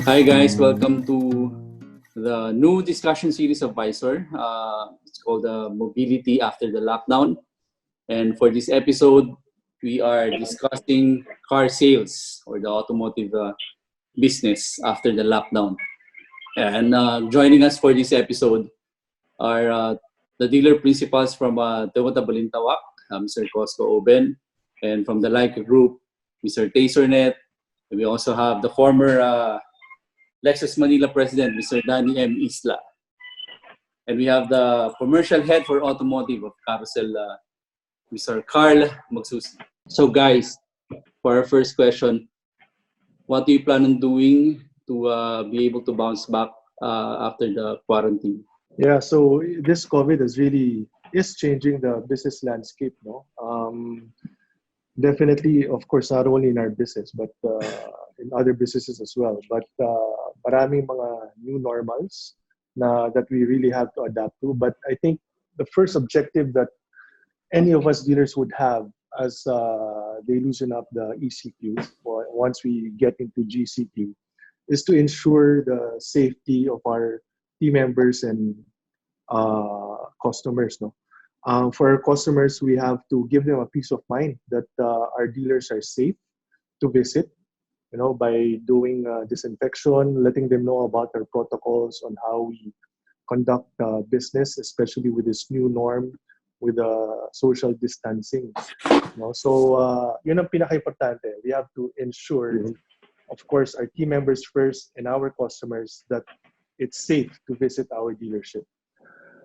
Hi guys, welcome to the new discussion series of Visor. It's called Mobility After the Lockdown. And for this episode, we are discussing car sales or the automotive business after the lockdown. And joining us for this episode are the dealer principals from Toyota Balintawak, Mr. Cosco Oben, and from the LICA Group, Mr. Tey Sornet. And we also have the former Lexus Manila President, Mr. Danny M. Isla. And we have the commercial head for automotive of Carousell, Mr. Karl Magsuci. So guys, for our first question, what do you plan on doing to be able to bounce back after the quarantine? Yeah, so this COVID is changing the business landscape, no? Definitely, of course, not only in our business, but in other businesses as well. But maraming mga new normals that we really have to adapt to. But I think the first objective that any of us dealers would have as they loosen up the ECQ, or once we get into GCQ, is to ensure the safety of our team members and customers. No, for our customers, we have to give them a peace of mind that our dealers are safe to visit. You know, by doing disinfection, letting them know about our protocols on how we conduct business, especially with this new norm with social distancing. You know? So, yun ang pinaka-importante. We have to ensure, of course, our team members first and our customers that it's safe to visit our dealership.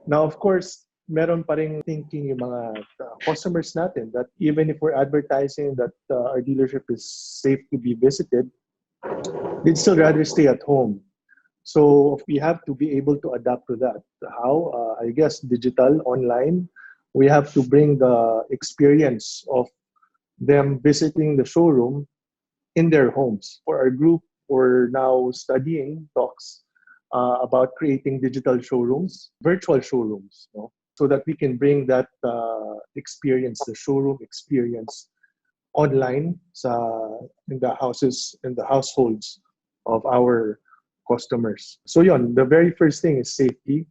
Now, of course, meron pa ring thinking yung mga customers natin that even if we're advertising that our dealership is safe to be visited, they'd still rather stay at home. So we have to be able to adapt to that. How? I guess digital, online. We have to bring the experience of them visiting the showroom in their homes. For our group, we're now studying talks about creating digital showrooms, virtual showrooms, no? So that we can bring that experience, the showroom experience, online in the households of our customers. So yun, the very first thing is safety,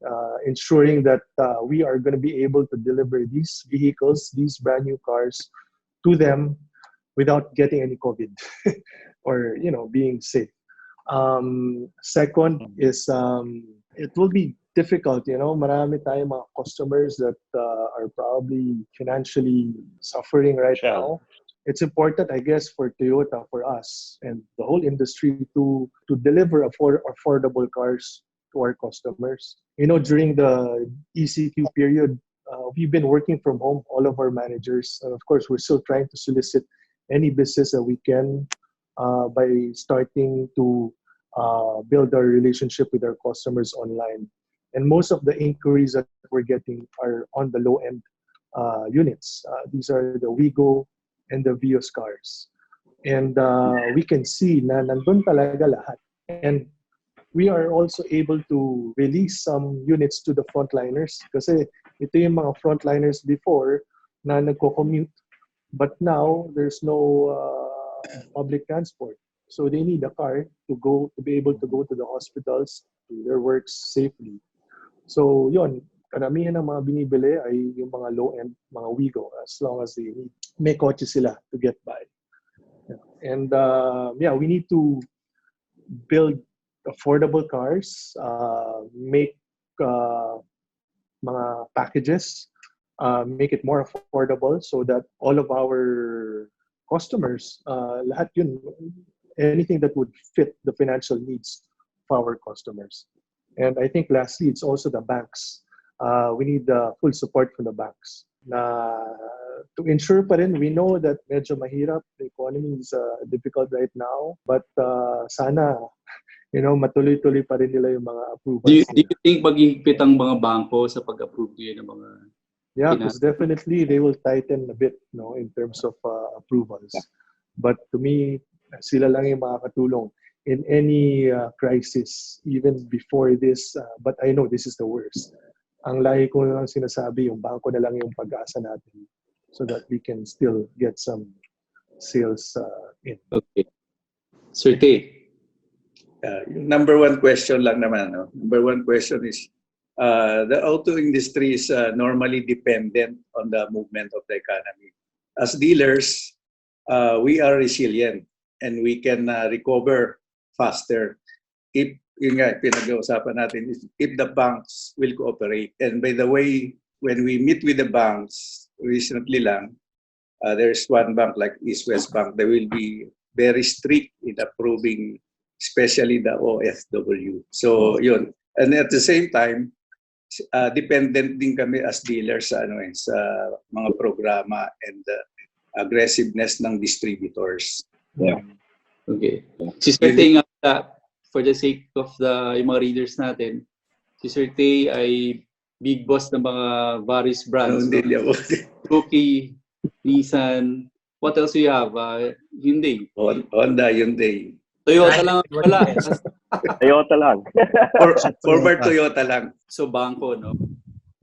ensuring that we are going to be able to deliver these vehicles, these brand new cars, to them without getting any COVID or being safe. Second is it will be difficult, marami tayong mga customers that are probably financially suffering right now. It's important, I guess, for Toyota, for us, and the whole industry to deliver affordable cars to our customers. During the ECQ period, we've been working from home, all of our managers. And of course, we're still trying to solicit any business that we can by starting to build our relationship with our customers online. And most of the inquiries that we're getting are on the low-end units. These are the Wigo and the Vios cars. And we can see na nandun talaga lahat. And we are also able to release some units to the frontliners. Kasi ito yung mga frontliners before na nagko-commute. But now, there's no public transport. So they need a car to be able to go to the hospitals, to their works safely. So yun, karamihan ng mga binibili ay yung mga low-end, mga Wigo, as long as they need. May kotse sila to get by. And we need to build affordable cars, make mga packages, make it more affordable so that all of our customers, lahat yun, anything that would fit the financial needs of our customers. And I think lastly, it's also the banks. We need the full support from the banks. To ensure pa rin, we know that medyo mahirap, the economy is difficult right now, but sana, matuloy-tuloy pa rin nila yung mga approvals. Do you think maghihigpit ang mga bangko sa pag-approve nila ng mga... Yeah, because definitely they will tighten a bit, in terms of approvals. But to me, sila lang yung makakatulong in any crisis, even before this. But I know this is the worst. Ang lagi ko lang sinasabi, yung bangko na lang yung pag-asa natin so that we can still get some sales in. Okay. Sir Tey. Yung number one question lang naman, no? Number one question is, the auto industry is normally dependent on the movement of the economy. As dealers, we are resilient and we can recover faster if, yun nga, pinag-uusapan natin, if the banks will cooperate. And by the way, when we meet with the banks, recently lang, there's one bank like East West Bank, they will be very strict in approving, especially the OFW. So yun. And at the same time, dependent din kami as dealers sa sa mga programa and aggressiveness ng distributors. Yeah. Okay. Si Sir Tey nga, for the sake of yung mga readers natin, si Sir Tey ay big boss ng mga various brands. Suzuki, Nissan, what else do you have? Hyundai. Honda, Hyundai. Toyota lang wala. Toyota lang. Former Toyota lang. So bangko, no?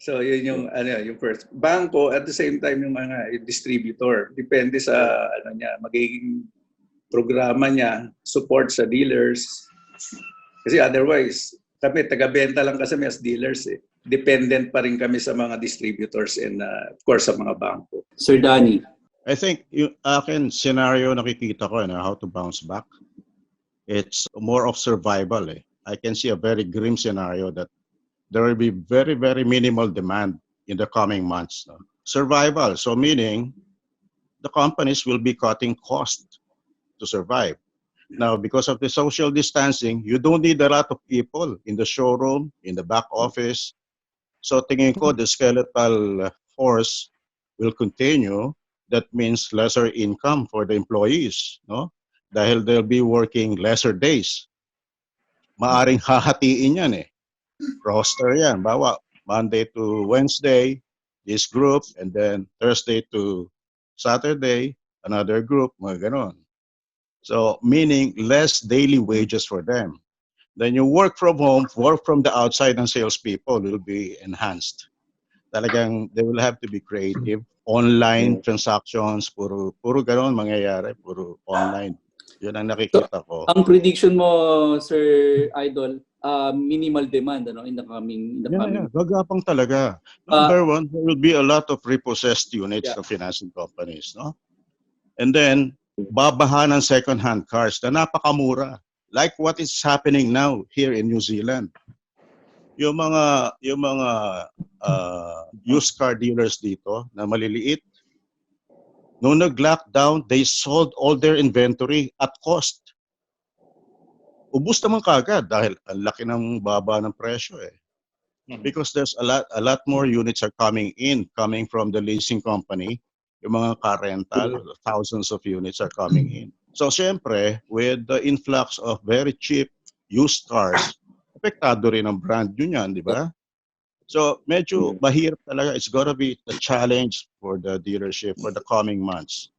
So yun yung yung first. Bangko at the same time yung mga distributor. Depende sa niya, magiging programa niya, support sa dealers. Kasi otherwise, kami taga-benta lang kasi as dealers eh. Dependent pa rin kami sa mga distributors and of course sa mga bangko. Sir Danny. I think yung akin scenario nakikita ko how to bounce back. It's more of survival. I can see a very grim scenario that there will be very, very minimal demand in the coming months. Survival, so meaning the companies will be cutting costs to survive. Now, because of the social distancing, you don't need a lot of people in the showroom, in the back office. So tingin ko, the skeletal force will continue. That means lesser income for the employees, no? Dahil they'll be working lesser days. Maaring hahatiin yan Roster yan. Bawa, Monday to Wednesday, this group, and then Thursday to Saturday, another group, mga ganon. So, meaning less daily wages for them. Then you work from home, work from the outside ng salespeople will be enhanced. Talagang they will have to be creative. Online transactions, puro ganon mangyayari, puro online. Yun ang nakikita ko. Ang prediction mo, Sir Idol, minimal demand in the coming. Yeah. Gagapang talaga. Number one, there will be a lot of repossessed units of financing companies, no? And then, babaha ng second-hand cars na napakamura. Like what is happening now here in New Zealand. Yung mga used car dealers dito na maliliit, nung nag-lockdown, they sold all their inventory at cost. Ubus naman kagad dahil ang laki ng baba ng presyo Because there's a lot more units are coming from the leasing company. Yung mga car rental, thousands of units are coming in. So siyempre, with the influx of very cheap used cars, apektado rin ang brand yun yan, di ba? So medyo mahirap talaga. It's gonna be a challenge for the dealership for the coming months.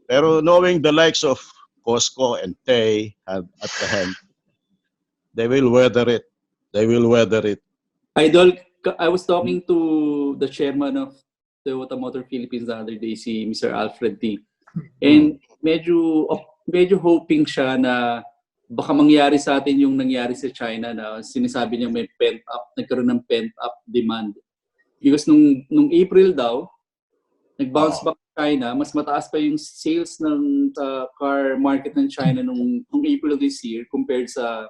Pero knowing the likes of Cosco and Tey at the hand, they will weather it. They will weather it. Idol, I was talking to the chairman of the Automotive Philippines the other day, si Mr. Alfred T. And medyo hoping siya na baka mangyari sa atin yung nangyari sa China na sinasabi niya nagkaroon ng pent-up demand. Because nung April daw, nag-bounce back China, mas mataas pa yung sales ng car market ng China nung April this year compared sa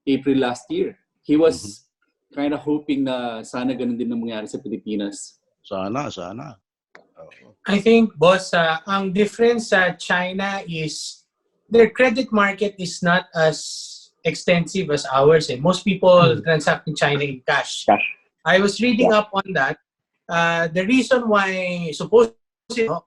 April last year. He was kind of hoping na sana ganun din ang mangyari sa Pilipinas. Sana. I think, boss, ang difference sa China is their credit market is not as extensive as ours. Most people transact in China in cash. I was reading up on that. The reason why supposedly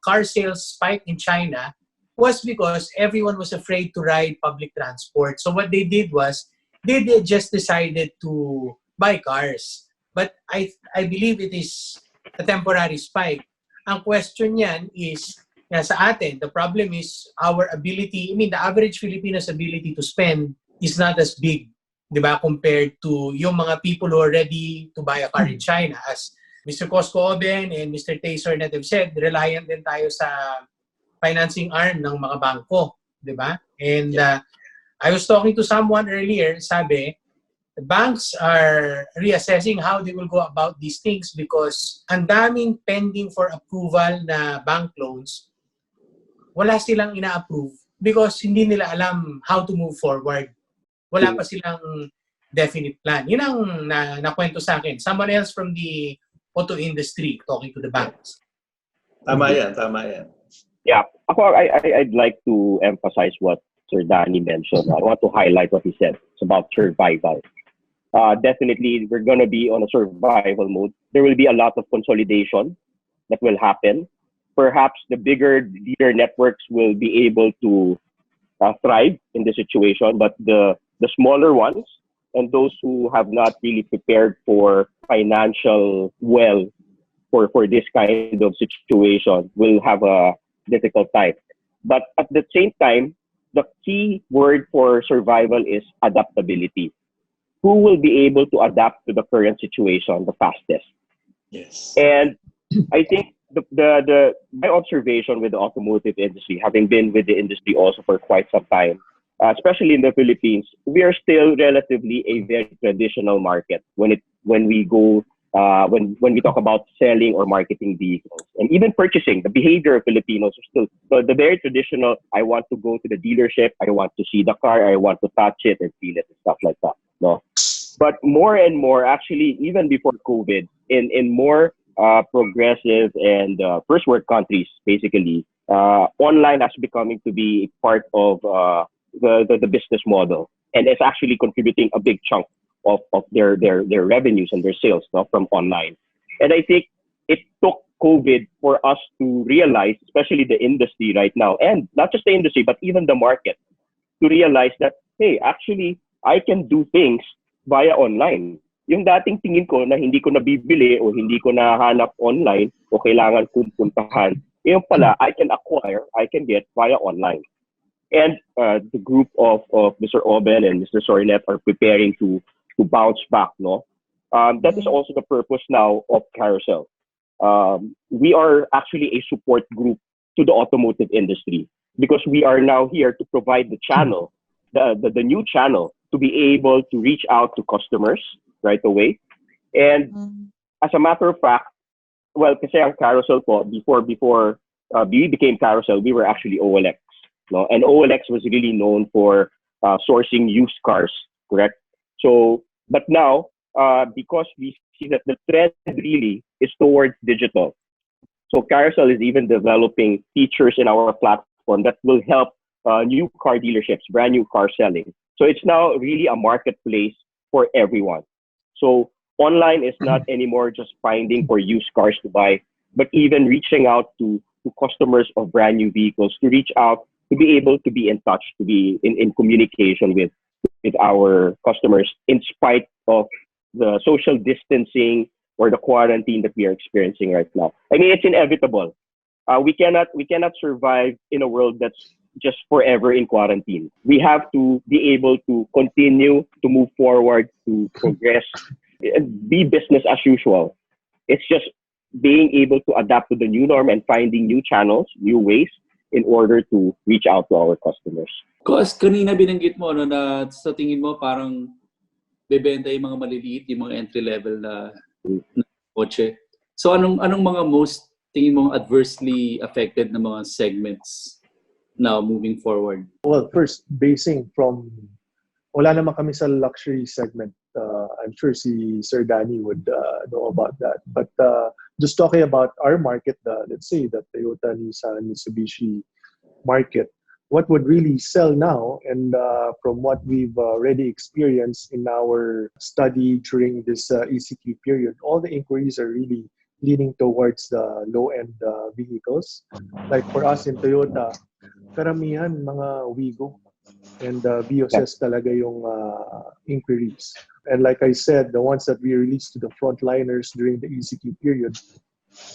car sales spiked in China was because everyone was afraid to ride public transport. So what they did was they just decided to buy cars. But I believe it is a temporary spike. Ang question niyan is sa atin, the problem is our ability, the average Filipino's ability to spend is not as big, di ba, compared to yung mga people who are ready to buy a car in China. As Mr. Cosco Oben and Mr. Tey Sornet have said, reliant din tayo sa financing arm ng mga bangko, di ba? And I was talking to someone earlier, sabi, the banks are reassessing how they will go about these things because ang daming pending for approval na bank loans, wala silang ina-approve because hindi nila alam how to move forward. Wala pa silang definite plan. Yun ang nakwento sa akin. Someone else from the auto industry talking to the banks. Tama yan, tama yan. Yeah, I'd like to emphasize what Sir Danny mentioned. I want to highlight what he said. It's about survival. Definitely, we're going to be on a survival mode. There will be a lot of consolidation that will happen. Perhaps the bigger dealer networks will be able to thrive in the situation, but the smaller ones and those who have not really prepared for financial for this kind of situation will have a difficult time. But at the same time, the key word for survival is adaptability. Who will be able to adapt to the current situation the fastest? Yes. And I think my observation with the automotive industry, having been with the industry also for quite some time, especially in the Philippines, we are still relatively a very traditional market when we talk about selling or marketing vehicles and even purchasing. The behavior of Filipinos are still the very traditional. I want to go to the dealership. I want to see the car. I want to touch it and feel it and stuff like that. No, but more and more, actually, even before COVID, in more progressive and first world countries, basically, online has becoming to be part of the business model, and it's actually contributing a big chunk of their revenues and their sales, no, from online. And I think it took COVID for us to realize, especially the industry right now, and not just the industry, but even the market, to realize that, hey, actually, I can do things via online. Yung dating tingin ko na hindi ko nabibili o hindi ko nahanap online o kailangan kong puntahan, yung pala, I can get via online. And the group of Mr. Oben and Mr. Sornet are preparing to bounce back, no? That is also the purpose now of Carousell. We are actually a support group to the automotive industry because we are now here to provide the channel, the new channel, to be able to reach out to customers right away. And as a matter of fact, well, kasi ang Carousell po, before we became Carousell, we were actually OLX. No? And OLX was really known for sourcing used cars, correct? So, but now, because we see that the trend really is towards digital. So Carousell is even developing features in our platform that will help new car dealerships, brand new car selling. So it's now really a marketplace for everyone. So online is not anymore just finding for used cars to buy, but even reaching out to customers of brand new vehicles, to reach out, to be able to be in touch, to be in communication with our customers in spite of the social distancing or the quarantine that we are experiencing right now. I mean, it's inevitable. We cannot survive in a world that's just forever in quarantine. We have to be able to continue to move forward, to progress, be business as usual. It's just being able to adapt to the new norm and finding new channels, new ways in order to reach out to our customers. Because kanina binanggit mo na sa tingin mo parang bebenta yung mga maliliit, yung mga entry level na kotse. So anong mga most tingin mo adversely affected na mga segments now moving forward? Well, first, basing from, wala naman kami sa luxury segment. I'm sure si Sir Danny would know about that. But just talking about our market, let's say the Toyota, Nissan, Mitsubishi market, what would really sell now, and from what we've already experienced in our study during this ECQ period, all the inquiries are really leaning towards the low-end vehicles. Like for us in Toyota, karamihan mga Wigo and Vioses talaga yung inquiries. And like I said, the ones that we released to the frontliners during the ECQ period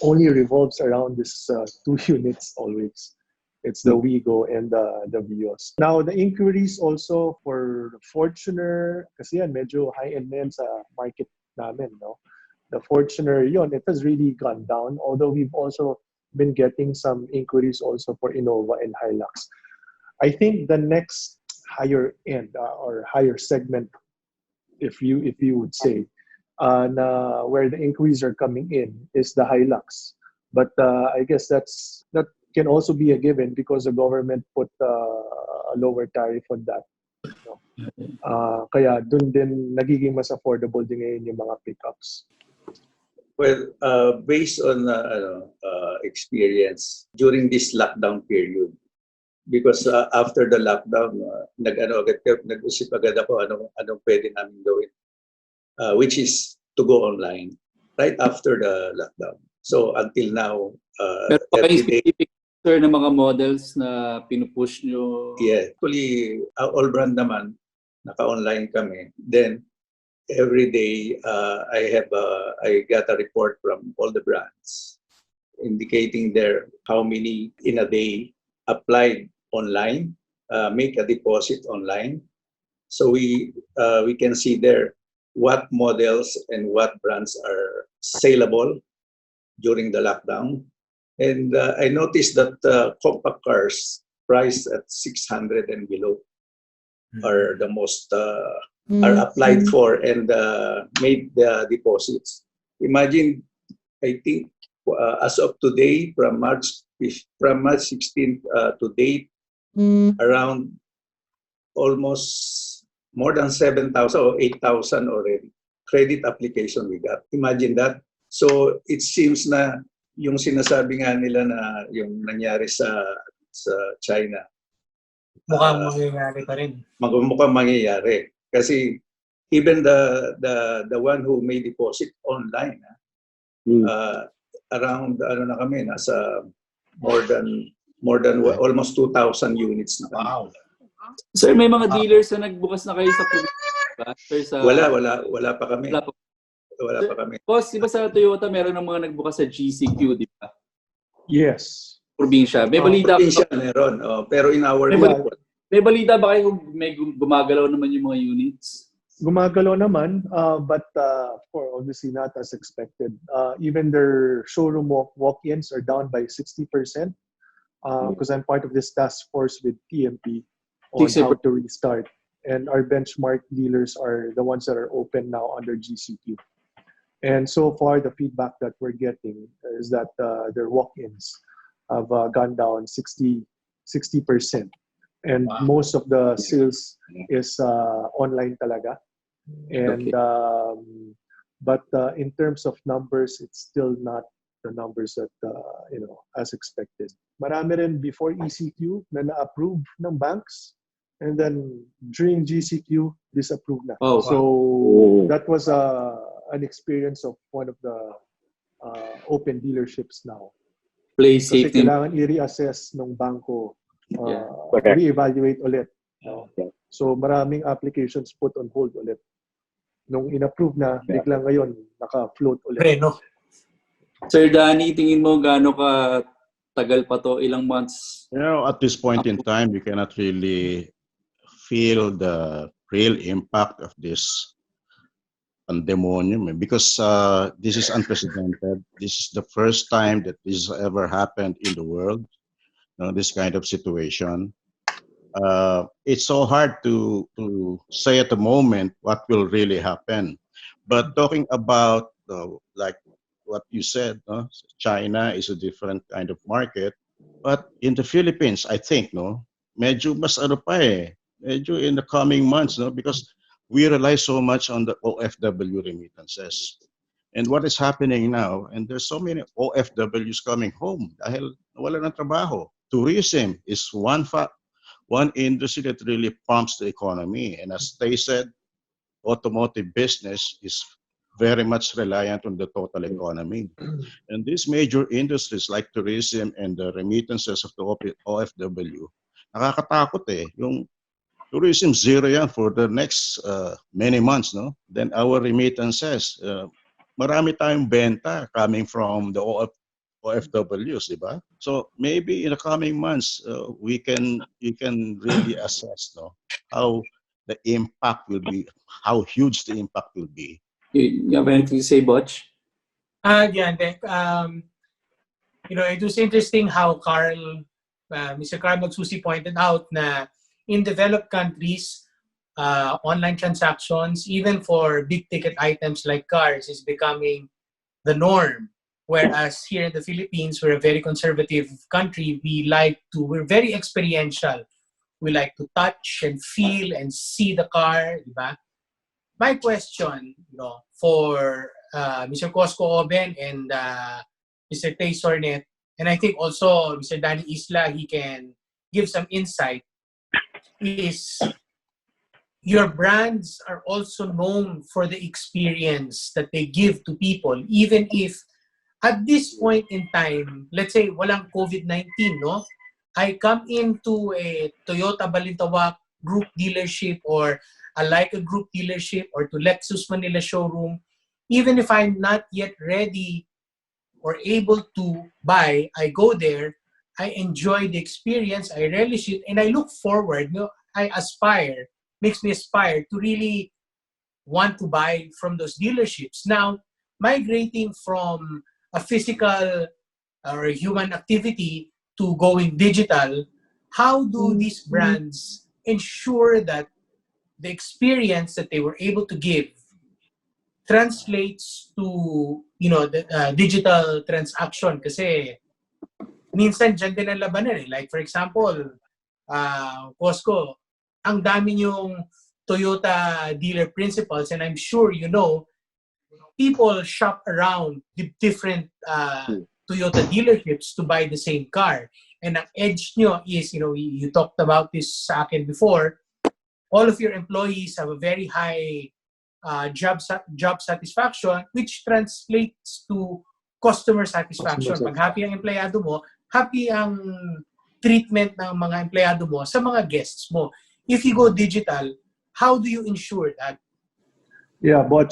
only revolves around this two units always. It's the Wigo and the Vios. Now, the inquiries also for the Fortuner, kasi yan, medyo high-end na yan sa market namin, no? The Fortuner, yun, it has really gone down, although we've also been getting some inquiries also for Innova and Hilux. I think the next higher end or higher segment, if you would say, where the inquiries are coming in is the Hilux. But I guess that can also be a given because the government put a lower tariff on that. No? Kaya dun din nagiging mas affordable din ngayon yung mga pickups. Well, based on experience during this lockdown period, because after the lockdown, nag-usip agad ako anong pwede namin gawin, which is to go online right after the lockdown. So until now, Pero pa kayo every day, specific, sir, na mga models na pinupush nyo? yeah, actually, all brand naman, naka-online kami. Then, every day, I got a report from all the brands indicating there how many in a day applied online, make a deposit online. So we can see there what models and what brands are saleable during the lockdown. And I noticed that compact cars priced at 600 and below are the most are applied for and made the deposits. Imagine, I think as of today, from March 16th to date, around almost more than 7,000 or 8,000 already credit application we got. Imagine that. So it seems na yung sinasabi nga nila na yung nangyari sa China, Mukhang mangyayari pa rin. mukhang mangyayari. Kasi even the one who may deposit online, around na kami, nasa more than almost 2,000 units na kami. Wow. Sir, may mga dealers na nagbukas na kayo sa probinsya? Sir, sa... Wala pa kami. Wala pa kami. Boss, di ba sa Toyota meron ng mga nagbukas sa GCQ, di ba? Yes. Probinsya. May balita Probinsya meron. Pero in our report, may balita ba kayo kung may gumagalaw naman yung mga units? Gumagalaw naman, but for obviously not as expected. Even their showroom walk-ins are down by 60%. Because I'm part of this task force with TMP on how to restart. And our benchmark dealers are the ones that are open now under GCQ. And so far, the feedback that we're getting is that their walk-ins have gone down 60%. And most of the sales is online talaga. And but in terms of numbers, it's still not the numbers that as expected. Marami rin before ECQ na na-approve ng banks, and then during GCQ disapproved na. Oh, so that was an experience of one of the open dealerships now. Play Kasi safety. kailangan i-reassess ng bangko, re-evaluate ulit. So maraming applications put on hold ulit. Nung in-approve na, biglang ngayon naka-float ulit. Preno. Sir Danny, tingin mo gaano ka tagal pa to? Ilang months? At this point in time, we cannot really feel the real impact of this pandemonium because this is unprecedented. This is the first time that this has ever happened in the world, this kind of situation. It's so hard to say at the moment what will really happen. But talking about like what you said, China is a different kind of market. But in the Philippines, I think, medyo mas medyo in the coming months, because we rely so much on the OFW remittances. And what is happening now, and there's so many OFWs coming home dahil wala ng trabaho. Tourism is one industry that really pumps the economy. And as they said, automotive business is very much reliant on the total economy. And these major industries like tourism and the remittances of the OFW, nakakatakot Yung tourism zero yan for the next many months, Then our remittances, marami tayong benta coming from the OFWs, di ba? So maybe in the coming months, you can really assess, how the impact will be, how huge the impact will be. You have anything to say, Butch? It was interesting how Mr. Karl Magsuci pointed out na in developed countries, online transactions, even for big ticket items like cars, is becoming the norm. Whereas here in the Philippines, we're a very conservative country. We're very experiential. We like to touch and feel and see the car, diba? My question, for Mr. Cosco Oben and Mr. Tey Sornet, and I think also Mr. Danny Isla, he can give some insight, is your brands are also known for the experience that they give to people, even if at this point in time, let's say walang COVID-19, no? I come into a Toyota Balintawak group dealership or a LICA group dealership or to Lexus Manila showroom, even if I'm not yet ready or able to buy, I go there, I enjoy the experience, I relish it, and I look forward, I aspire, makes me aspire to really want to buy from those dealerships. Now, migrating from a physical or a human activity to going digital, how do these brands ensure that the experience that they were able to give translates to, the digital transaction? Kasi minsan dyan din ang labanan eh. Like for example, Cosco, ang dami yung Toyota dealer principals, and I'm sure people shop around the different Toyota dealerships to buy the same car. And ang edge nyo is, you talked about this sa akin before, all of your employees have a very high job satisfaction, which translates to customer satisfaction. Pag happy ang empleyado mo, happy ang treatment ng mga empleyado mo sa mga guests mo. If you go digital, how do you ensure that? Yeah, but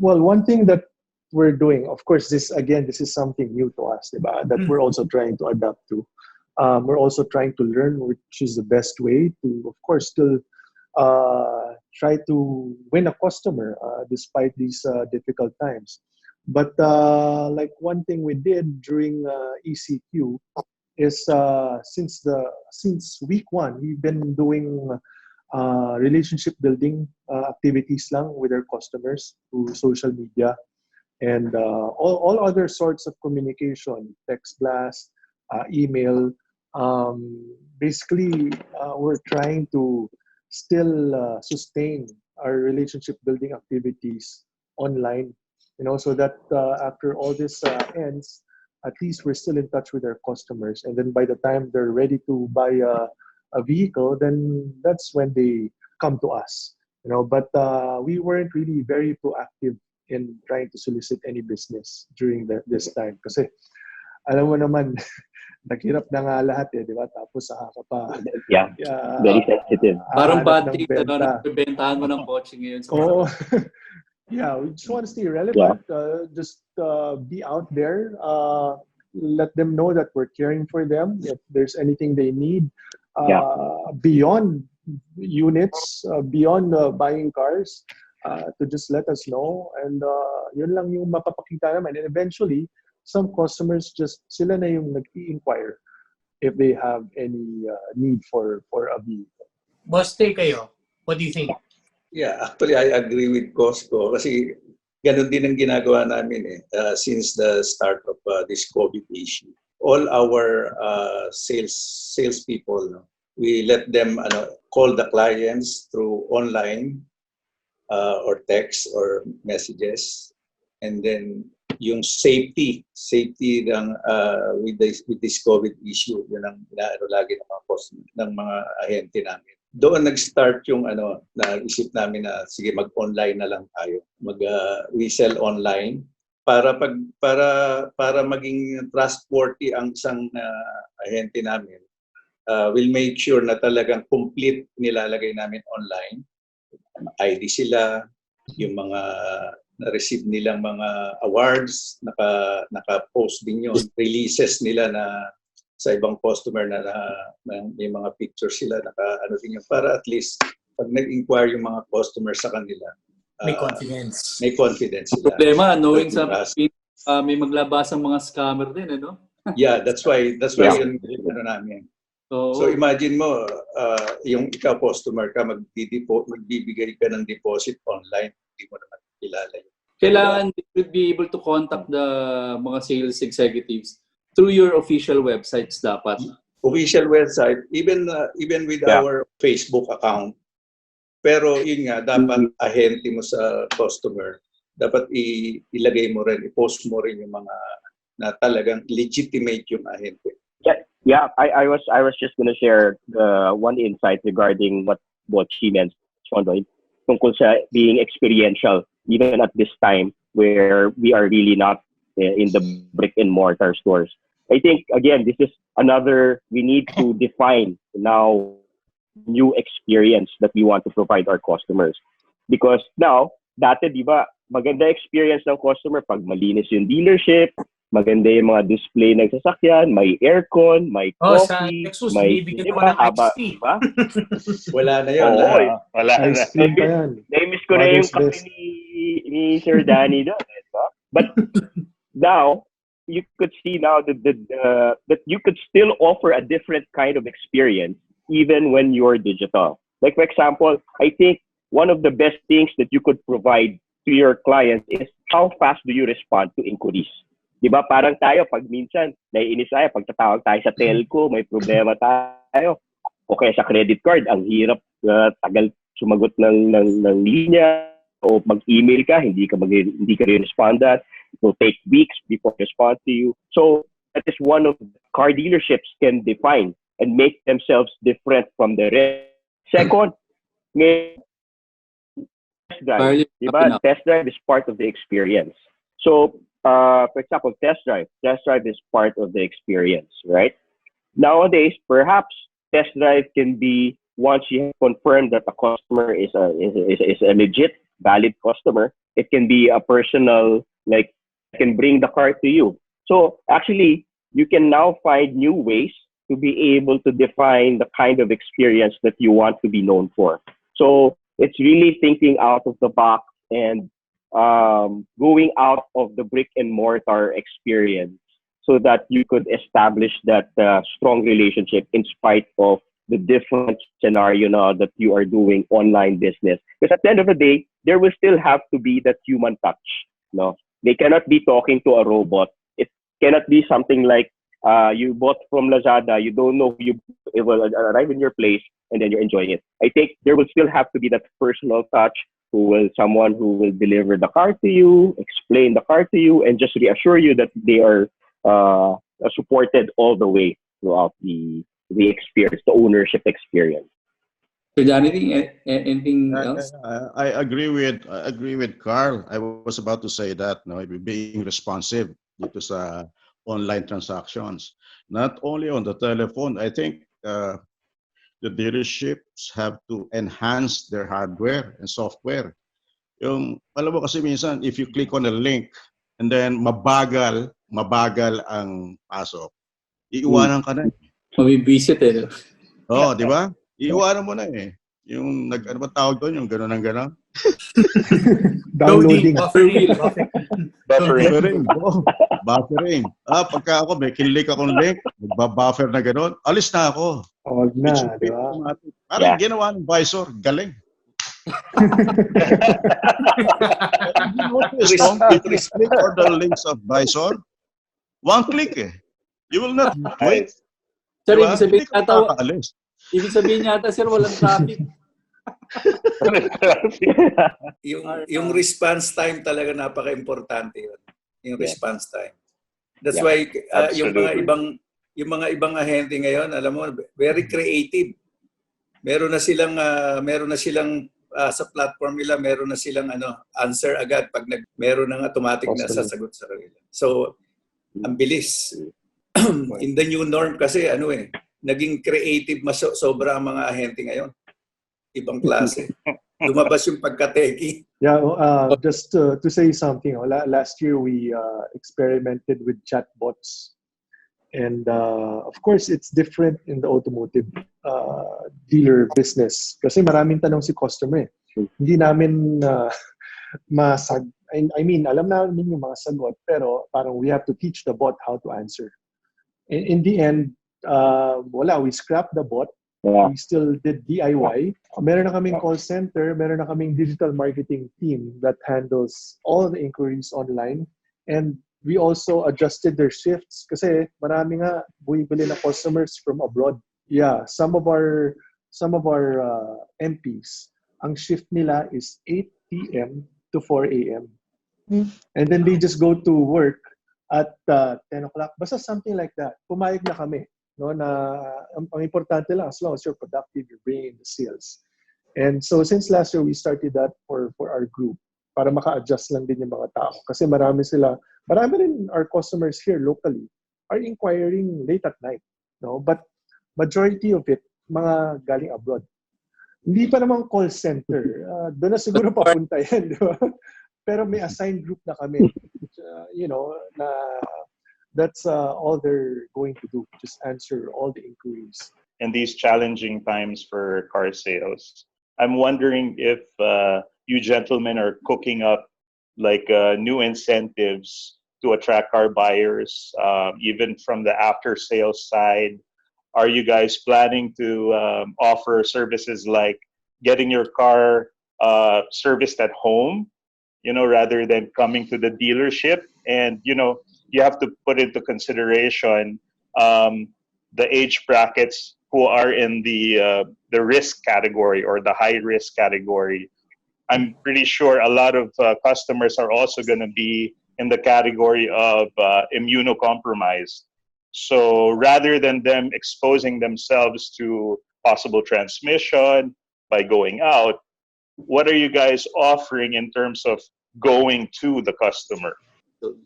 well, one thing that we're doing, of course, this is something new to us, diba? That we're also trying to adapt to. We're also trying to learn which is the best way to, of course, still try to win a customer despite these difficult times. But like one thing we did during ECQ is since week one, we've been doing relationship building activities lang with our customers through social media and all other sorts of communication, text blast, email. Basically, we're trying to still sustain our relationship building activities online, so that after all this ends, at least we're still in touch with our customers. And then by the time they're ready to buy a vehicle, then that's when they come to us. But we weren't really very proactive in trying to solicit any business during this time. Kasi alam mo naman, naghirap na nga lahat eh, di ba? Tapos saka ka pa. Yeah, very sensitive. Parang pati, nagbebentahan mo ng kotse ngayon. Oo. Yeah, we just want to stay relevant. Just be out there. Let them know that we're caring for them. If there's anything they need, beyond units, beyond buying cars, to just let us know. And yun lang yung mapapakita naman. And eventually, some customers just sila na yung nag-i-inquire if they have any need for a vehicle. Boss Tey, kayo, what do you think? Yeah, actually I agree with Cosco kasi ganun din ang ginagawa namin since the start of this COVID issue. All our sales people, we let them call the clients through online or text or messages, and then yung safety ng with this COVID issue, yun ang inaano lagi ng mga customer, ng mga ahente namin. Doon nag-start yung naisip namin na sige mag-online na lang tayo. We sell online para maging trustworthy ang isang ahente namin. We'll make sure na talagang complete nilalagay namin online. ID sila, yung mga na-receive nilang mga awards, naka-post din yun. Releases nila na sa ibang customer na may mga pictures sila, din yun. Para at least, pag nag-inquire yung mga customers sa kanila, May confidence. May confidence sila. Problema, knowing sa may maglabas ang mga scammer din, ano? Yeah, that's why yun namin. So imagine mo, yung ikaw customer ka, magbibigay ka ng deposit online, hindi mo naman kilala yun. Kailangan they would be able to contact the mga sales executives through your official websites dapat. Official website, even with our Facebook account. Pero yun nga, dapat ahente mo sa customer. Dapat ilagay mo rin, i-post mo rin yung mga na talagang legitimate yung ahente. Yeah, I was just gonna share one insight regarding what she mentioned, tungkol sa being experiential, even at this time where we are really not in the brick and mortar stores. I think again, this is another, we need to define now new experience that we want to provide our customers. Because now, dati di ba, maganda experience ng customer pag malinis yung dealership, maganda yung mga display ng sasakyan, may aircon, may coffee, sa Lexus, may bibigyan mo ng iced tea. Diba? Wala na yun. Wala na. Ice cream pa yan. Na-miss ko na yung kape ni Sir Danny doon. Diba? But now, you could see now that you could still offer a different kind of experience even when you're digital. Like for example, I think one of the best things that you could provide to your clients is how fast do you respond to inquiries. Diba parang tayo, pag minsan, naiinis tayo, pag tatawag tayo sa telco, may problema tayo. Okay, sa credit card, ang hirap, tagal sumagot ng linya, o mag-email ka, hindi ka re-respondan. It will take weeks before they respond to you. So, that is one of the car dealerships can define and make themselves different from the rest. Second, test drive. Diba? Test drive is part of the experience. So, for example, test drive is part of the experience, right? Nowadays, perhaps test drive can be, once you have confirmed that a customer is a legit, valid customer, it can be a personal, like, can bring the car to you. So actually, you can now find new ways to be able to define the kind of experience that you want to be known for. So it's really thinking out of the box and going out of the brick and mortar experience so that you could establish that strong relationship in spite of the different scenario now that you are doing online business. Because at the end of the day, there will still have to be that human touch. No, they cannot be talking to a robot. It cannot be something like you bought from Lazada, you don't know who it will arrive in your place and then you're enjoying it. I think there will still have to be that personal touch, someone who will deliver the car to you, explain the car to you, and just reassure you that they are supported all the way throughout the experience, the ownership experience. So, anything else? I agree with Carl. I was about to say that, being responsive dito sa online transactions. Not only on the telephone, I think the dealerships have to enhance their hardware and software. Alam mo kasi minsan, if you click on a link and then mabagal ang pasok, iiwanan ka na. Mabibisit eh. Oo, di ba? Iiwanan mo na eh. Yung ano ba tawag doon? Yung gano'n ang gano'n? Downloading. Buffering. Buffering. Pagka ako, may kinlik akong link, magbabuffer na gano'n, alis na ako. Huwag na, di ba? Parang ginawa ng visor, galing. Click on the links of visor, one click eh. You will not wait. Sir, diba? Ibig sabihin yata, sir, walang traffic. yung response time talaga napaka-importante yun. Yung response time. That's why yung mga ibang ahente ngayon, alam mo, very creative. Meron na silang sa platform nila, meron na silang answer agad pag meron ng automatic na sasagot sa kanila. So, ang bilis. In the new norm kasi naging creative sobra ang mga ahente ngayon. Ibang klase. Lumabas yung pagka-techie. Yeah, just to say something, last year we experimented with chatbots. And of course, it's different in the automotive dealer business. Kasi maraming tanong si customer. Hindi namin alam namin yung mga sagot, pero parang we have to teach the bot how to answer. In the end, wala, we scrapped the bot. Yeah. We still did DIY. Meron na kaming call center, meron na kaming digital marketing team that handles all the inquiries online. And we also adjusted their shifts kasi marami nga bumibili na customers from abroad. Yeah, some of our MPs, ang shift nila is 8 p.m. to 4 a.m. And then they just go to work at 10 o'clock. Basta something like that. Pumayag na kami. No, na ang importante lang, as long as you're productive, you're bringing the sales. And so since last year, we started that for our group para maka-adjust lang din yung mga tao. Kasi marami rin our customers here locally are inquiring late at night. No? But majority of it, mga galing abroad. Hindi pa namang call center. Doon na siguro papunta yan. Di ba? Pero may assigned group na kami. Na that's all they're going to do. Just answer all the inquiries. In these challenging times for car sales, I'm wondering if you gentlemen are cooking up like new incentives to attract car buyers, even from the after sales side. Are you guys planning to offer services like getting your car serviced at home, rather than coming to the dealership? And, you have to put into consideration the age brackets who are in the risk category or the high risk category. I'm pretty sure a lot of customers are also going to be in the category of immunocompromised. So rather than them exposing themselves to possible transmission by going out, what are you guys offering in terms of going to the customer?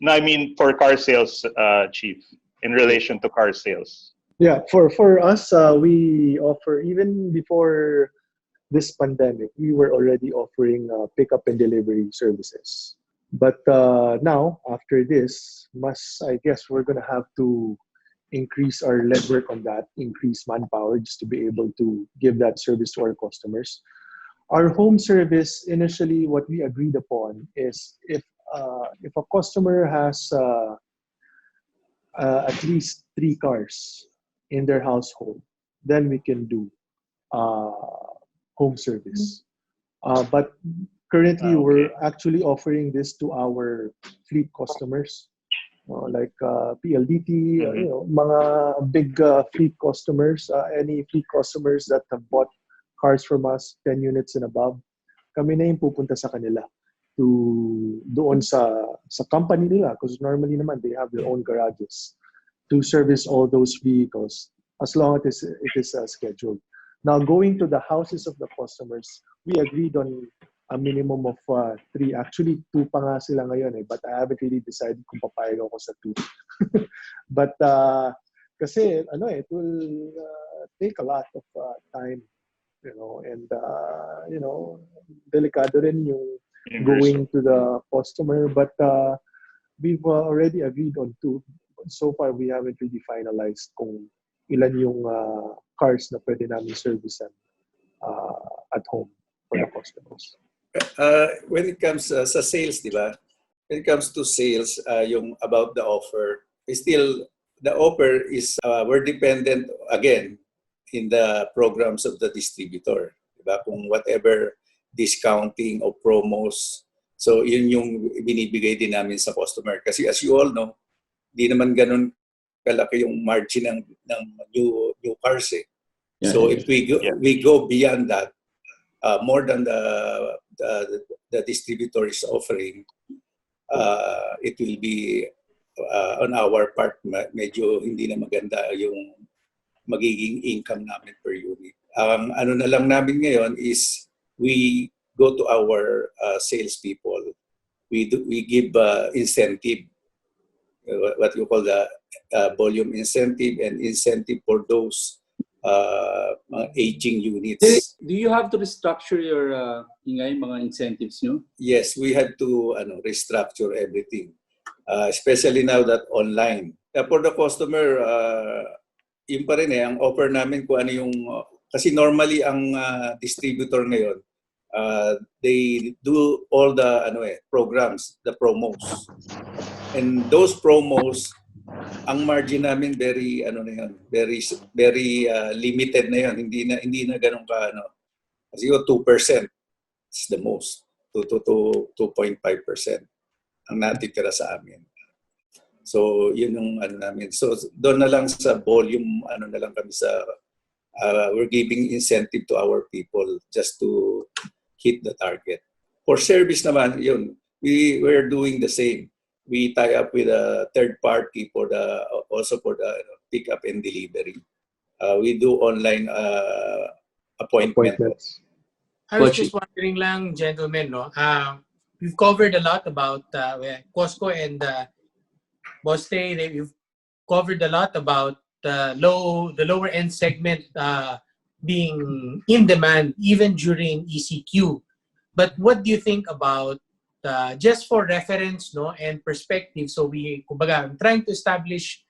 No, I mean for car sales, Chief, in relation to car sales. Yeah, for us, we offer, even before this pandemic, we were already offering pickup and delivery services. But now, after this, I guess we're going to have to increase our legwork on that, increase manpower just to be able to give that service to our customers. Our home service, initially, what we agreed upon is if a customer has at least 3 cars in their household, then we can do home service. But currently, we're actually offering this to our fleet customers, like PLDT, mga big fleet customers, any fleet customers that have bought cars from us, 10 units and above, kami na yung pupunta sa kanila doon sa company nila, because normally naman they have their own garages to service all those vehicles as long as it is scheduled. Now, going to the houses of the customers, we agreed on a minimum of 3. Actually, 2 pa nga sila ngayon but I haven't really decided kung papayag ako sa 2. But kasi it will take a lot of time, and delikado rin yung going to the customer. But we've already agreed on 2. So far, we haven't really finalized kung ilan yung cars na pwede namin servicean at home for the customers. When it comes sa sales, di ba? When it comes to sales, yung about the offer, still the offer is we're dependent again in the programs of the distributor, di ba? Kung whatever discounting or promos, so yun yung binibigay din namin sa customer. Kasi as you all know, di naman ganun kalaki yung margin ng new cars eh. Yeah, so yeah. If we go beyond that, more than the distributor is offering, it will be on our part medyo hindi na maganda yung magiging income namin per unit. Ang ano na lang namin ngayon is we go to our salespeople. We give incentive, what you call the volume incentive and incentive for those aging units. Do you have to restructure your mga incentives nyo? Yes, we had to restructure everything, especially now that online. For the customer, yun pa rin ang offer namin kung ano yung, kasi normally ang distributor ngayon, they do all the programs, the promos. And those promos ang margin namin very ano na yun, very limited na yun. Hindi na ganun ka ano. Siguro 2% is the most. 2.5% ang natitira sa amin. So yun yung ano namin. So doon na lang sa volume ano na lang kami sa we're giving incentive to our people just to hit the target. For service naman, yun, we're doing the same. We tie up with a third party for also for the pickup and delivery. We do online appointments. I was just wondering lang, gentlemen, no? We've covered a lot about Cosco and Boss Tey. We've covered a lot about the lower end segment being in demand even during ECQ. But what do you think about just for reference, no, and perspective? So I'm trying to establish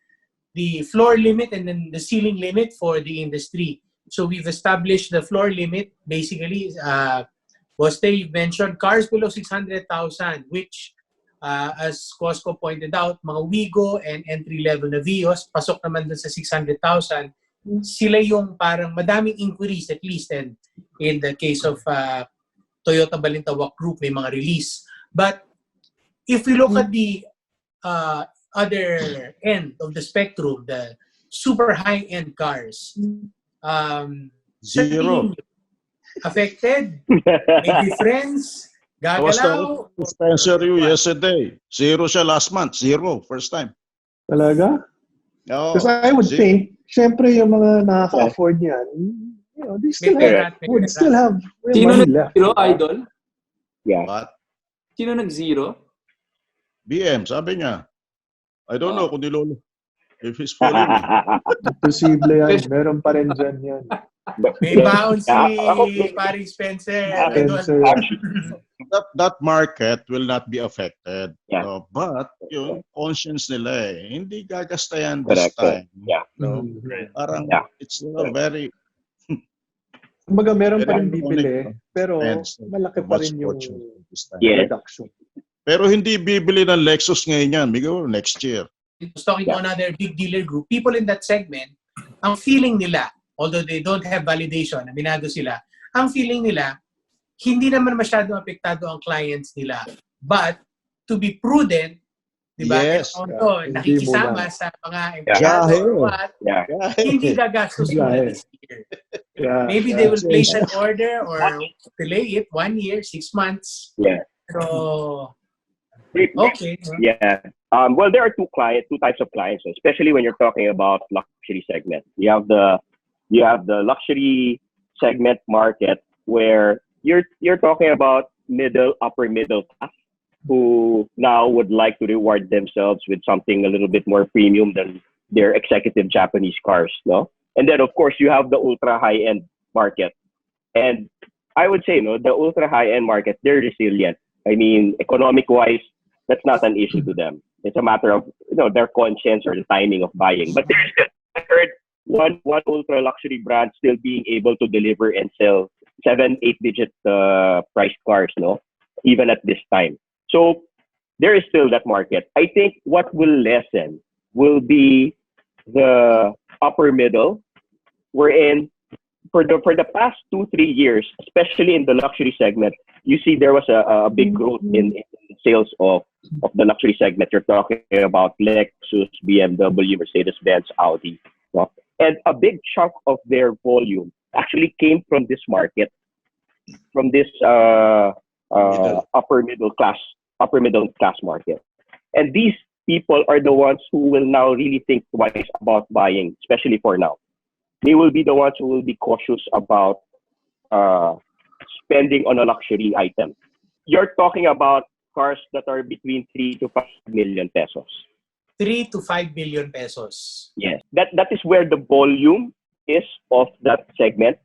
the floor limit and then the ceiling limit for the industry. So we've established the floor limit. Basically, Boss Tey mentioned cars below 600,000, which, as Cosco pointed out, mga Wigo and entry-level na Vios, pasok naman dun sa 600,000. Sila yung parang madaming inquiries at least. And in the case of Toyota Balintawak Group, may mga release. But if we look at the other end of the spectrum, the super high-end cars, Zero. Affected? May difference? I was Gagalaw? talking to Spencer you yesterday. Zero siya last month. Zero. First time. Talaga? Oh, Because I would think, syempre yung mga nakaka-afford yan, you know, they still would still have Sino money left. nag-zero, Idol? Yeah. But Sino nag-zero? BM, sabi niya. I don't know kung nilolo. If he's following me. Posible yan. Meron pa rin dyan yan. May baon si paring Spencer. Spencer. That market will not be affected. Yeah. But yung conscience nila hindi gagasta yan this time. Yeah. No? Parang it's very... Kumbaga meron pa rin bibili, pero malaki pa rin yung reduction. Pero hindi bibili ng Lexus ngayon yan. Bigyan next year. I was talking to another big dealer group. People in that segment, ang feeling nila, although they don't have validation, aminado sila, ang feeling nila, hindi naman masyadong apektado ang clients nila. But, to be prudent, di ba? Yes. Nakikisama sa mga empleyado or what, hindi gagastos mo this year. Maybe they will place an order or delay it 1 year, 6 months. Yeah. So, okay. Yeah. Well, there are two types of clients, especially when you're talking about luxury segment. You have the luxury segment market where you're talking about upper middle class who now would like to reward themselves with something a little bit more premium than their executive Japanese cars, no? And then of course you have the ultra high end market. And I would say, the ultra high end market, they're resilient. I mean, economic wise, that's not an issue to them. It's a matter of their conscience or the timing of buying. But there's still, I heard one ultra luxury brand still being able to deliver and sell 7-8 digit price cars, even at this time. So there is still that market. I think what will lessen will be the upper middle. Wherein for the past 2-3 years, especially in the luxury segment, you see there was a big growth in sales of the luxury segment. You're talking about Lexus, BMW, Mercedes-Benz, Audi. And a big chunk of their volume actually came from this market, from this upper middle class market. And these people are the ones who will now really think twice about buying, especially for now. They will be the ones who will be cautious about spending on a luxury item. You're talking about cars that are between 3 to 5 million pesos. 3 to 5 billion pesos. Yes, that is where the volume is of that segment.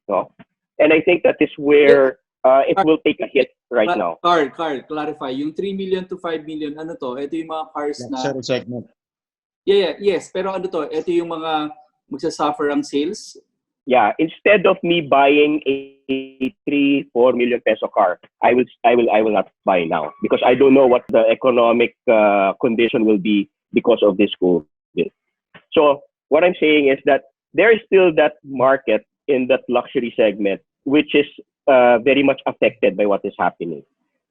And I think that is where it will take a hit right now. Carl, clarify. Yung 3 million to 5 million, ano to? Ito yung mga cars na... segment. Yes. Pero ano to? Ito yung mga magsasuffer ang sales? Yeah, instead of me buying a 3-4 million peso car, I will not buy now because I don't know what the economic condition will be because of this COVID. So what I'm saying is that there is still that market in that luxury segment, which is very much affected by what is happening.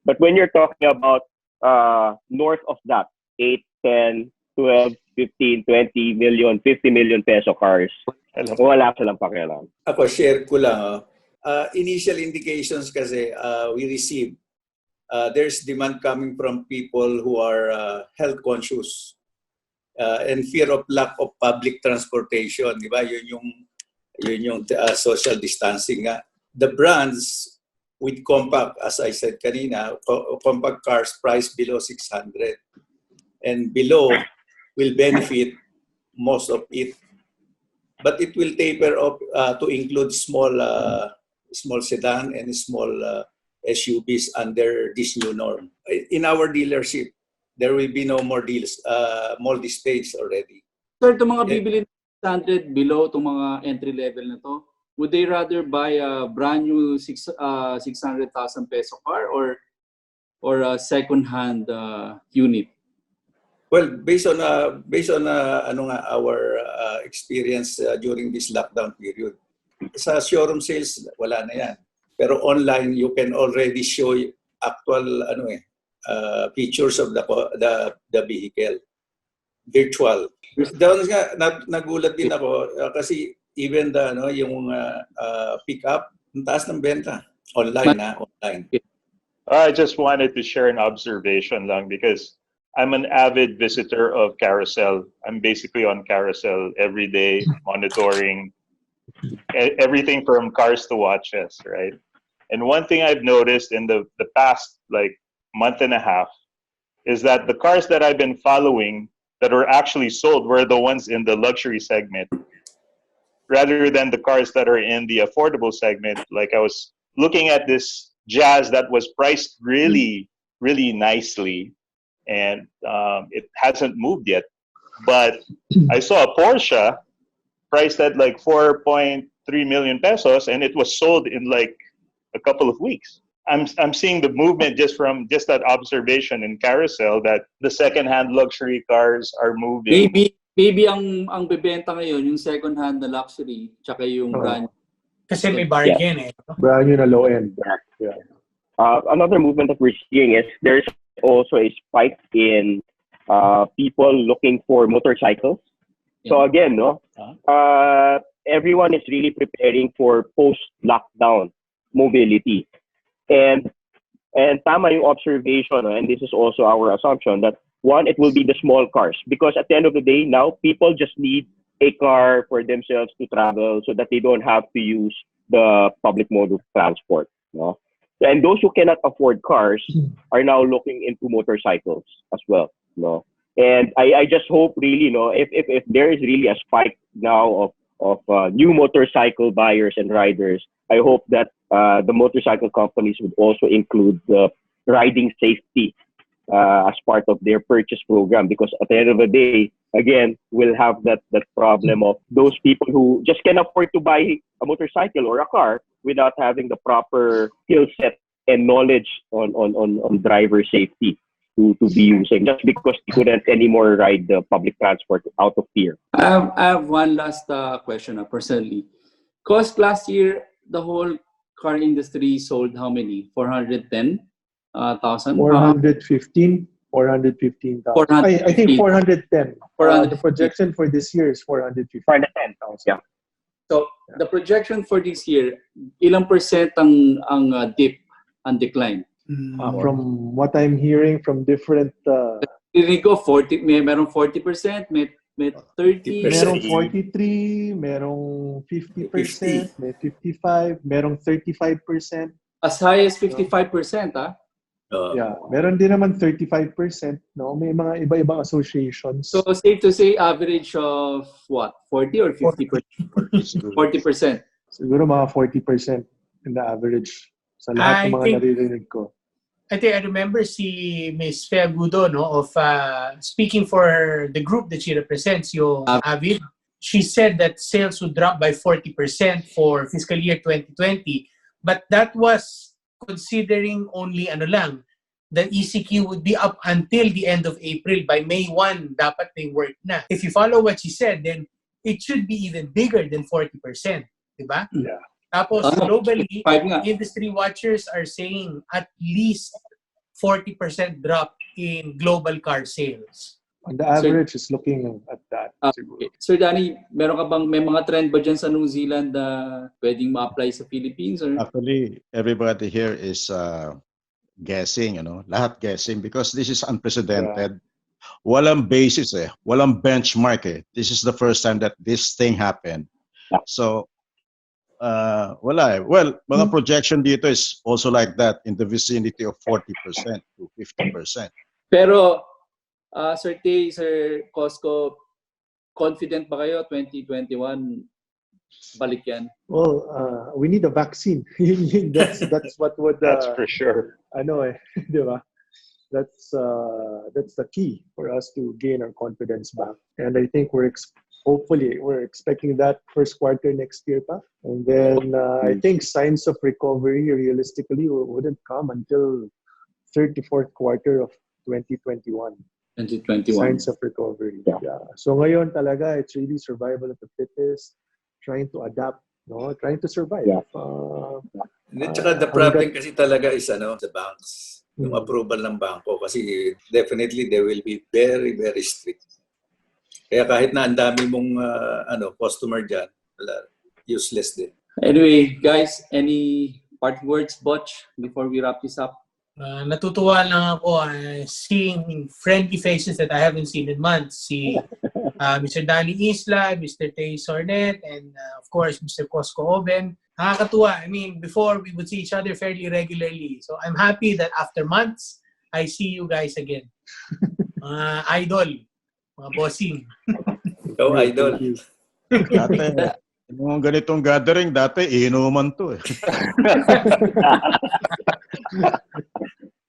But when you're talking about north of that, 8, 10, 12, 15, 20 million, 50 million peso cars, wala silang pakialam. Ako, share ko lang. Initial indications kasi we received, there's demand coming from people who are health conscious and fear of lack of public transportation. Di ba? Yun yung social distancing nga. The brands with compact, as I said kanina, compact cars priced below 600 and below will benefit most of it. But it will taper off to include small sedan and small SUVs under this new norm. In our dealership, there will be no more deals, multi-stage already. Sir, itong mga bibili ng 600 below, itong mga entry level na to, would they rather buy a brand new 600,000 peso car or a second-hand unit? Well, based on our experience during this lockdown period, sa showroom sales wala na yan. Pero online you can already show actual features of the vehicle, virtual. Doon nga nagulat din ako kasi even yung pickup, ang taas ng benta online online. I just wanted to share an observation lang because I'm an avid visitor of Carousell. I'm basically on Carousell every day, monitoring everything from cars to watches, right? And one thing I've noticed in the past month and a half is that the cars that I've been following that were actually sold were the ones in the luxury segment rather than the cars that are in the affordable segment. Like I was looking at this Jazz that was priced really, really nicely, and it hasn't moved yet. But I saw a Porsche priced at 4.3 million pesos, and it was sold in a couple of weeks. I'm seeing the movement just from that observation in Carousell that the second-hand luxury cars are moving. Maybe ang bebenta ngayon yung second-hand na luxury tsaka yung brand. Kasi may bargain Brand new na low end. Yeah. Another movement that we're seeing is there's also a spike in people looking for motorcycles. Yeah. So again, everyone is really preparing for post-lockdown mobility. And tama yung observation, and this is also our assumption, that one, it will be the small cars. Because at the end of the day, now, people just need a car for themselves to travel so that they don't have to use the public mode of transport. No? And those who cannot afford cars are now looking into motorcycles as well. No? And I just hope really, if there is really a spike now of new motorcycle buyers and riders, I hope that the motorcycle companies would also include the riding safety as part of their purchase program, because at the end of the day, again, we'll have that problem of those people who just can't afford to buy a motorcycle or a car without having the proper skill set and knowledge on driver safety to be using, just because they couldn't anymore ride the public transport out of fear. I have one last question personally. Cost last year, the whole car industry sold how many? 410,000? 415,000. I think 410. The projection for this year is 415. 410,000. Yeah. So the projection for this year, ilang percent ang dip, ang decline? From what I'm hearing from different... Rinig ko, 40, merong 40%, may 30%. Merong 43, merong 50%, may 55, merong 35%. As high as 55%, Yeah, meron din naman 35%, no? May mga iba-ibang associations. So safe to say average of what? 40 or 50%? 40%. Siguro mga 40% in the average sa lahat ng mga naririnig ko. I think I remember si Ms. Fe Agudo, of speaking for the group that she represents, yung Avid. She said that sales would drop by 40% for fiscal year 2020, but that was considering only the ECQ would be up until the end of April. By May 1, dapat may work na. If you follow what she said, then it should be even bigger than 40%. Diba? Yeah. Tapos globally, Five nga. industry watchers are saying at least 40% drop in global car sales. On the average, is looking at that. Okay. Sir Danny, may mga trend ba dyan sa New Zealand na pwedeng ma-apply sa Philippines? Or? Actually, everybody here is guessing, lahat guessing because this is unprecedented. Walang basis walang benchmark This is the first time that this thing happened. So, wala Well, mga projection dito is also like that in the vicinity of 40% to 50%. Pero, Sir Tey, Sir Cosco, confident ba kayo 2021 balik yan? Well, we need a vaccine. that's what would. That's for sure. Di ba? That's the key for us to gain our confidence back. And I think hopefully we're expecting that first quarter next year pa. And then I think signs of recovery realistically wouldn't come until third to fourth quarter of 2021. 2021. Signs of recovery. Yeah. So ngayon talaga, it's really survival of the fittest, trying to adapt, trying to survive. And then, tsaka the problem kasi talaga is the banks. Yung approval ng bangko kasi definitely they will be very, very strict. Kaya kahit na ang dami mong customer dyan, useless din. Anyway, guys, any parting words, Butch, before we wrap this up? Natutuwa lang ako seeing friendly faces that I haven't seen in months. Si Mr. Danny Isla, Mr. Tey Sornet, and of course, Mr. Cosco Oben. Nakakatuwa. I mean, before we would see each other fairly regularly. So I'm happy that after months, I see you guys again. Idol. Mga bossing. Ikaw, idol. Dati, yung ganitong gathering, dati inuman to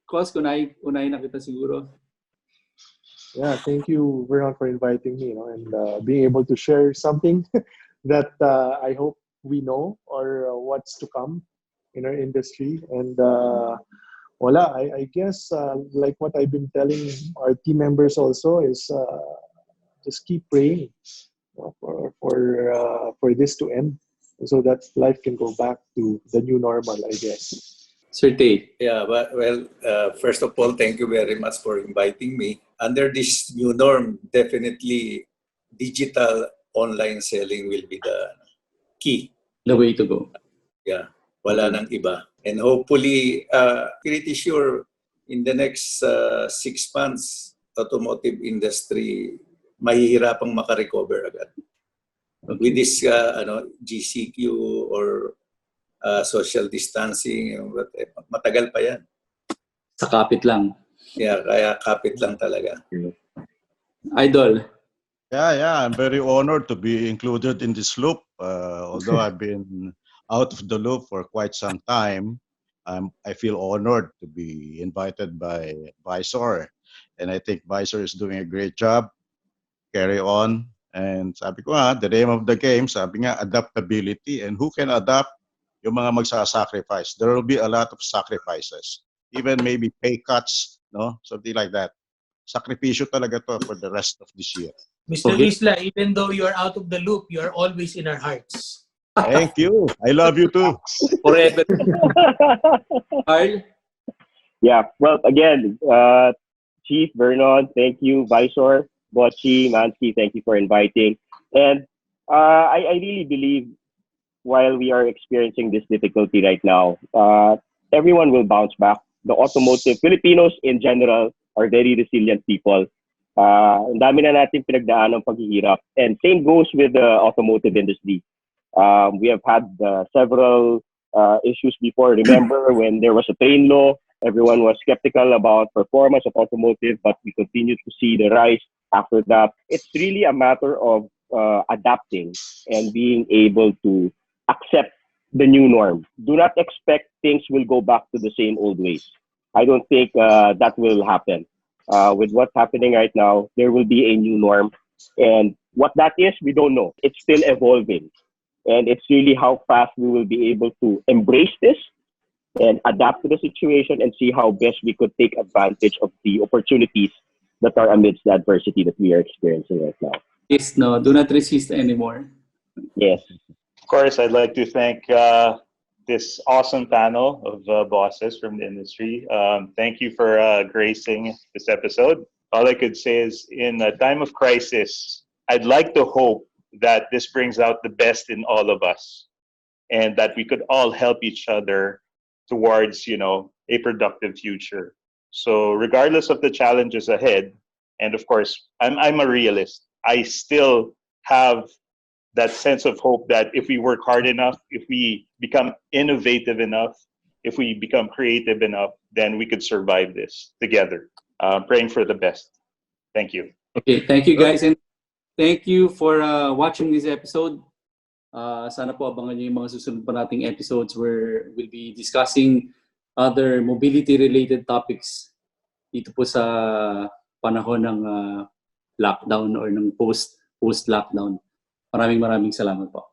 Cos, unay na kita siguro. Yeah, thank you, Vernon, for inviting me, and being able to share something that I hope we know or what's to come in our industry. And I guess like what I've been telling our team members also is just keep praying for this to end so that life can go back to the new normal, I guess. Sir Tey. Yeah, well, first of all, thank you very much for inviting me. Under this new norm, definitely digital online selling will be the key. The way to go. Yeah, wala nang iba. And hopefully, pretty sure in the next 6 months, automotive industry mahihirapang makarecover agad. Okay. With this GCQ or social distancing, matagal pa yan. Sa kapit lang. Yeah, kaya kapit lang talaga. Idol. Yeah, I'm very honored to be included in this loop. Although I've been out of the loop for quite some time, I feel honored to be invited by Visor. And I think Visor is doing a great job. Carry on. And sabi ko the name of the game, sabi nga, adaptability. And who can adapt? Yung mga magsasacrifice. There will be a lot of sacrifices. Even maybe pay cuts, something like that. Sakripisyo talaga to for the rest of this year. Mr. Isla, even though you are out of the loop, you are always in our hearts. Thank you. I love you too. Forever. Karl? Yeah, well, again, Chief Vernon, thank you. Visor, Bocci, Mansky, thank you for inviting. And I really believe while we are experiencing this difficulty right now, everyone will bounce back. The automotive, Filipinos in general are very resilient people. Ang dami na natin pinagdaan ng paghihirap. And same goes with the automotive industry. We have had several issues before. Remember when there was a train law, everyone was skeptical about performance of automotive, but we continue to see the rise after that. It's really a matter of adapting and being able to accept the new norm. Do not expect things will go back to the same old ways. I don't think that will happen. With what's happening right now, there will be a new norm. And what that is, we don't know. It's still evolving. And it's really how fast we will be able to embrace this and adapt to the situation and see how best we could take advantage of the opportunities that are amidst the adversity that we are experiencing right now. Yes, no, do not resist anymore. Yes. Of course, I'd like to thank this awesome panel of bosses from the industry. Thank you for gracing this episode. All I could say is, in a time of crisis, I'd like to hope that this brings out the best in all of us, and that we could all help each other towards, a productive future. So regardless of the challenges ahead, and of course, I'm a realist. I still have that sense of hope that if we work hard enough, if we become innovative enough, if we become creative enough, then we could survive this together. Praying for the best. Thank you. Okay, thank you guys, and thank you for watching this episode. Sana po abangan niyo yung mga susunod pa nating episodes where we'll be discussing other mobility-related topics dito po sa panahon ng lockdown or ng post-lockdown. Maraming salamat po.